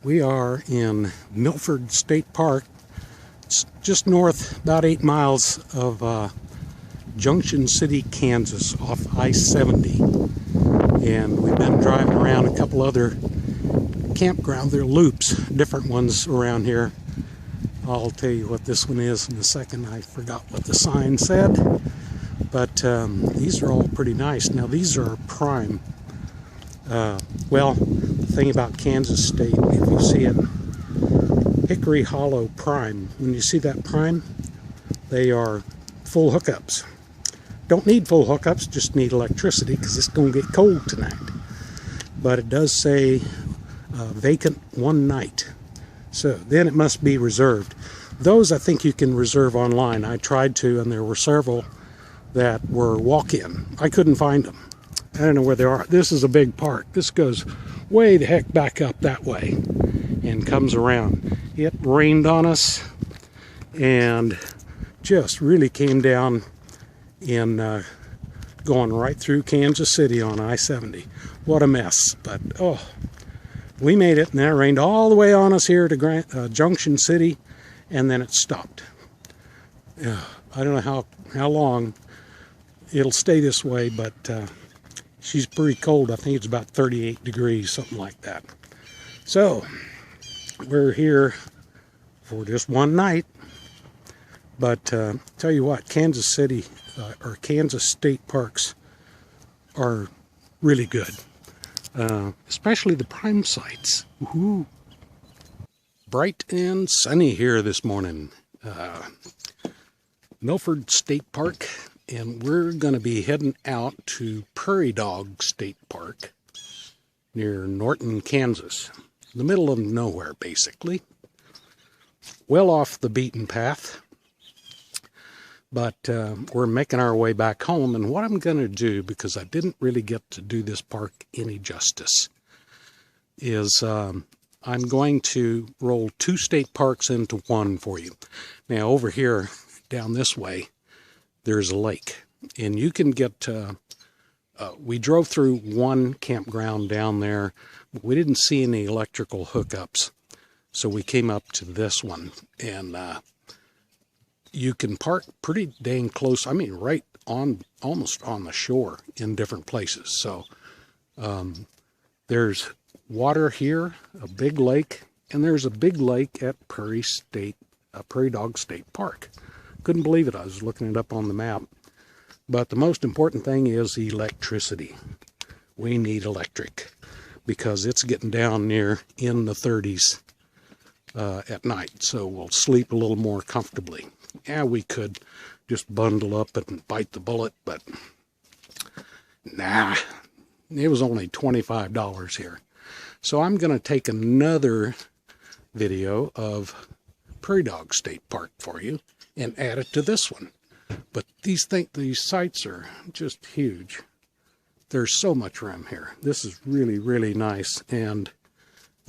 We are in Milford State Park. It's just north, about 8 miles of Junction City, Kansas, off I-70. And we've been driving around a couple other campgrounds. There are loops, different ones around here. I'll tell you what this one is in a second. I forgot what the sign said. But these are all pretty nice. Now these are prime. Well, the thing about Kansas State, if you see it, Hickory Hollow Prime, when you see that prime, they are full hookups. Don't need full hookups, just need electricity because it's going to get cold tonight. But it does say vacant one night. So then it must be reserved. Those I think you can reserve online. I tried to, and there were several that were walk-in. I couldn't find them. I don't know where they are. This is a big park. This goes way the heck back up that way and comes around. It rained on us and just really came down in going right through Kansas City on I-70. What a mess. But, oh, we made it, and then it rained all the way on us here to Junction City, and then it stopped. I don't know how long it'll stay this way, but she's pretty cold. I think it's about 38 degrees, something like that. So we're here for just one night. But tell you what, Kansas City or Kansas State parks are really good, especially the prime sites. Woohoo! Bright and sunny here this morning. Milford State Park. And we're going to be heading out to Prairie State Park near Norton, Kansas. In the middle of nowhere, basically. Well off the beaten path. But we're making our way back home. And what I'm going to do, because I didn't really get to do this park any justice, is I'm going to roll 2 state parks into one for you. Now, over here, down this way, there's a lake, and you can get, we drove through one campground down there, but we didn't see any electrical hookups, so we came up to this one, and you can park pretty dang close, I mean right on, almost on the shore in different places. So there's water here, a big lake, and there's a big lake at Prairie Dog State Park. Couldn't believe it. I was looking it up on the map. But the most important thing is electricity. We need electric because it's getting down near in the 30s at night. So we'll sleep a little more comfortably. Yeah, we could just bundle up and bite the bullet, but nah, it was only $25 here. So I'm going to take another video of Prairie Dog State Park for you and add it to this one. But these sites are just huge. There's so much room here. This is really, really nice. And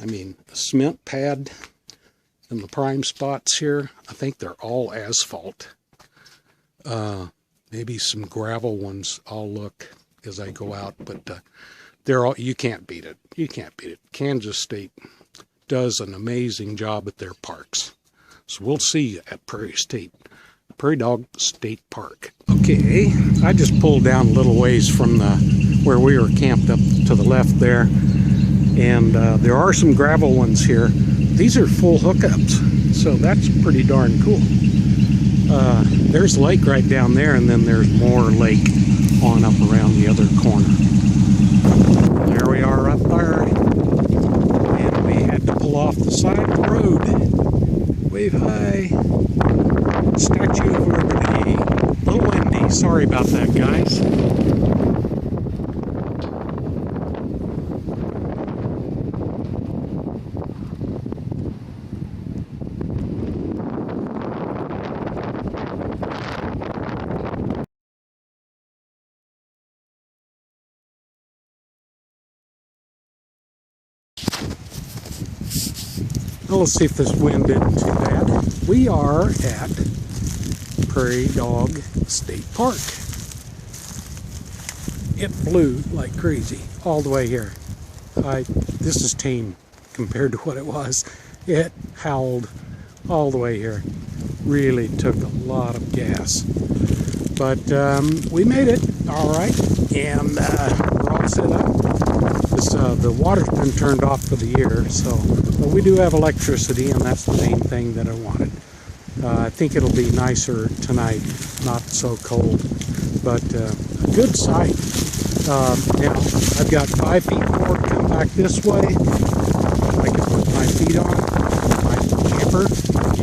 I mean, the cement pad and the prime spots here, I think they're all asphalt. Maybe some gravel ones. I'll look as I go out, but they're all, you can't beat it. You can't beat it. Kansas State does an amazing job at their parks. So we'll see you at Prairie Dog State Park. Okay, I just pulled down a little ways from where we were camped up to the left there. And there are some gravel ones here. These are full hookups, so that's pretty darn cool. There's a lake right down there, and then there's more lake on up around the other corner. There we are up there. And we had to pull off the side of the road. Wave high. Statue of Liberty. A little windy. Sorry about that, guys. Well, let's see if this wind isn't too bad. We are at Prairie Dog State Park. It blew like crazy all the way here. This is tame. compared to what it was. It howled all the way here. Really took a lot of gas. But we made it all right, and we're all set up. The water's been turned off for the year, so but we do have electricity, and that's the main thing that I wanted. I think it'll be nicer tonight, not so cold, but a good sight. Now, I've got 5 feet more to come back this way. I can put my feet on. My camper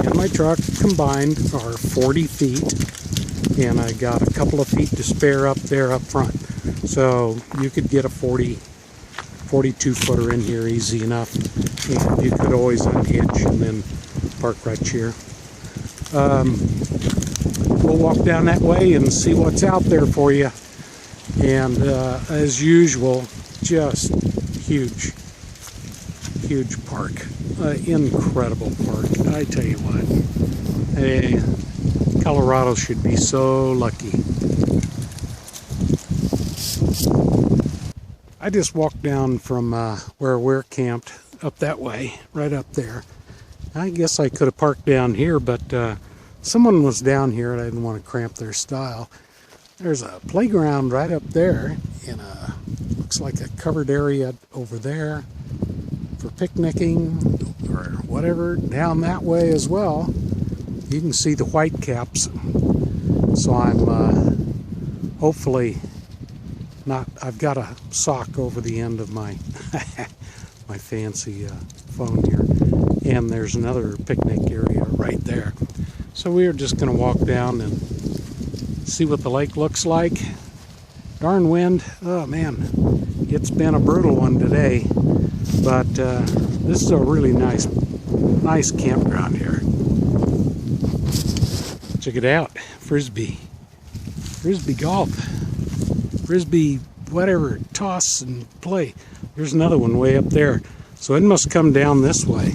and my truck combined are 40 feet, and I got a couple of feet to spare up there up front. So you could get a 42 footer in here easy enough, and you could always unhitch and then park right here. We'll walk down that way and see what's out there for you. And as usual, just huge park, incredible park. I tell you what, hey, Colorado should be so lucky. I just walked down from where we're camped up that way, right up there. I guess I could have parked down here, but someone was down here and I didn't want to cramp their style. There's a playground right up there, and looks like a covered area over there for picnicking or whatever. Down that way as well, you can see the white caps. So I'm hopefully not. I've got a sock over the end of my my fancy phone here, and there's another picnic area right there. So we're just going to walk down and see what the lake looks like. Darn wind. Oh man, it's been a brutal one today, but this is a really nice campground here. Check it out. Frisbee golf, frisbee whatever, toss and play. There's another one way up there, so it must come down this way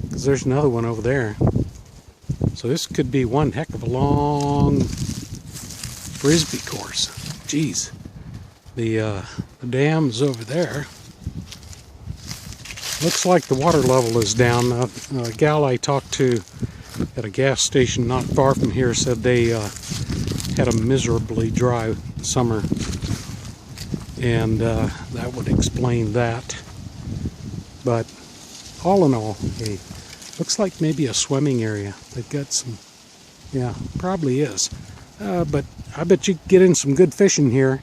because there's another one over there. So this could be one heck of a long frisbee course. Geez, the dam's over there. Looks like the water level is down. A gal I talked to at a gas station not far from here said they had a miserably dry summer, and that would explain that. But all in all, hey, looks like maybe a swimming area. They've got some, yeah, probably is. But I bet you get in some good fishing here.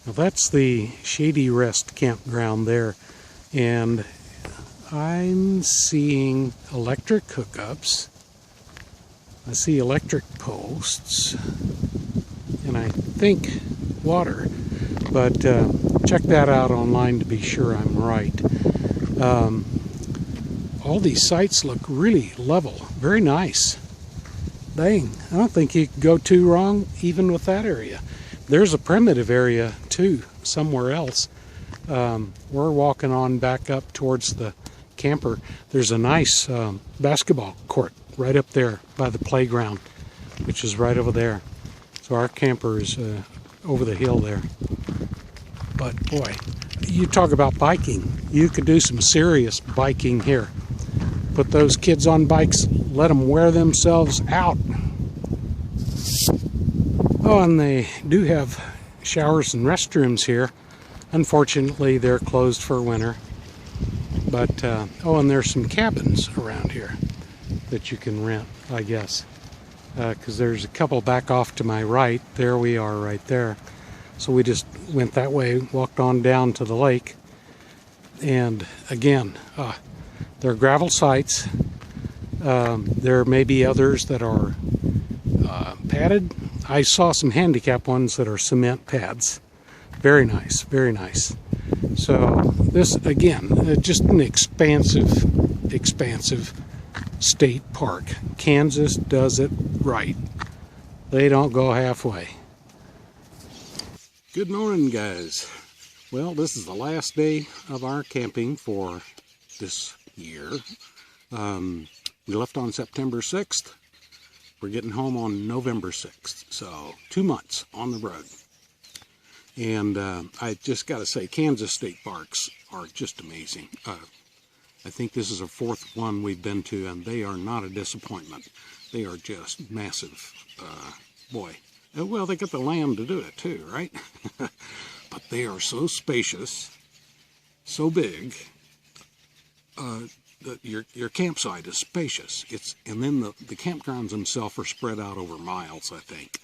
Now that's the Shady Rest campground there, and I'm seeing electric hookups. I see electric posts, and I think water. But check that out online to be sure I'm right. All these sites look really level, very nice. Dang, I don't think you could go too wrong even with that area. There's a primitive area too, somewhere else. We're walking on back up towards the camper. There's a nice basketball court right up there by the playground, which is right over there. So our camper is over the hill there. But boy, you talk about biking. You could do some serious biking here. Put those kids on bikes, let them wear themselves out. Oh, and they do have showers and restrooms here. Unfortunately, they're closed for winter. But, oh, and there's some cabins around here that you can rent, I guess. Because there's a couple back off to my right. There we are right there. So we just went that way, walked on down to the lake. And again, they're gravel sites. There may be others that are padded. I saw some handicap ones that are cement pads. Very nice, very nice. So this, again, just an expansive state park. Kansas does it right. They don't go halfway. Good morning, guys. Well, this is the last day of our camping for this year. We left on September 6th. We're getting home on November 6th. So 2 months on the road. And I just got to say, Kansas state parks are just amazing. I think this is the fourth one we've been to, and they are not a disappointment. They are just massive. Boy, well, they got the land to do it too, right? But they are so spacious, so big. Your campsite is spacious. And then the campgrounds themselves are spread out over miles, I think.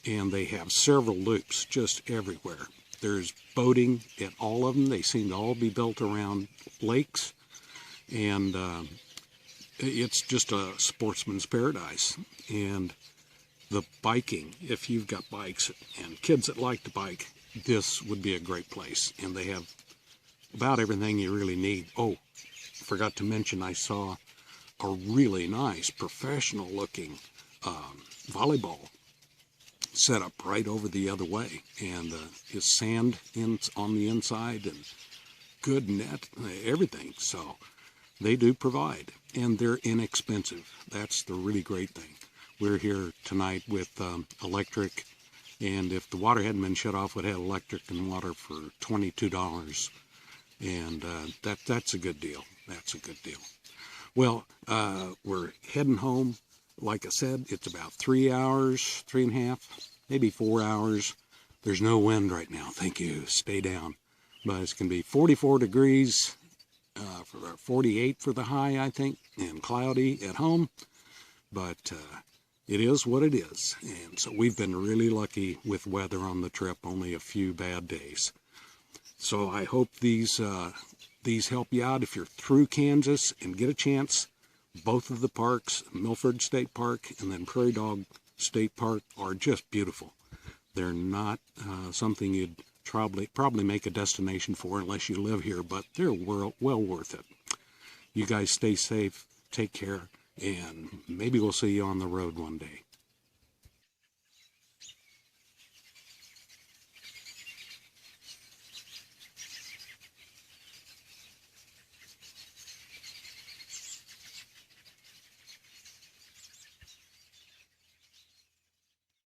And they have several loops just everywhere. There's boating at all of them. They seem to all be built around lakes. And it's just a sportsman's paradise. And the biking, if you've got bikes and kids that like to bike, this would be a great place. And they have about everything you really need. Oh, forgot to mention, I saw a really nice professional looking volleyball set up right over the other way, and is sand on the inside and good net, everything. So they do provide, and they're inexpensive. That's the really great thing. We're here tonight with electric, and if the water hadn't been shut off, we'd have electric and water for $22, and that's a good deal. That's a good deal. Well, we're heading home. Like I said, it's about 3 hours, 3.5, maybe 4 hours. There's no wind right now. Thank you. Stay down. But it's going to be 44 degrees, 48 for the high, I think, and cloudy at home. But it is what it is. And so we've been really lucky with weather on the trip, only a few bad days. So I hope these help you out if you're through Kansas and get a chance. Both of the parks, Milford State Park and then Prairie Dog State Park, are just beautiful. They're not something you'd probably make a destination for unless you live here, but they're well worth it. You guys stay safe, take care, and maybe we'll see you on the road one day.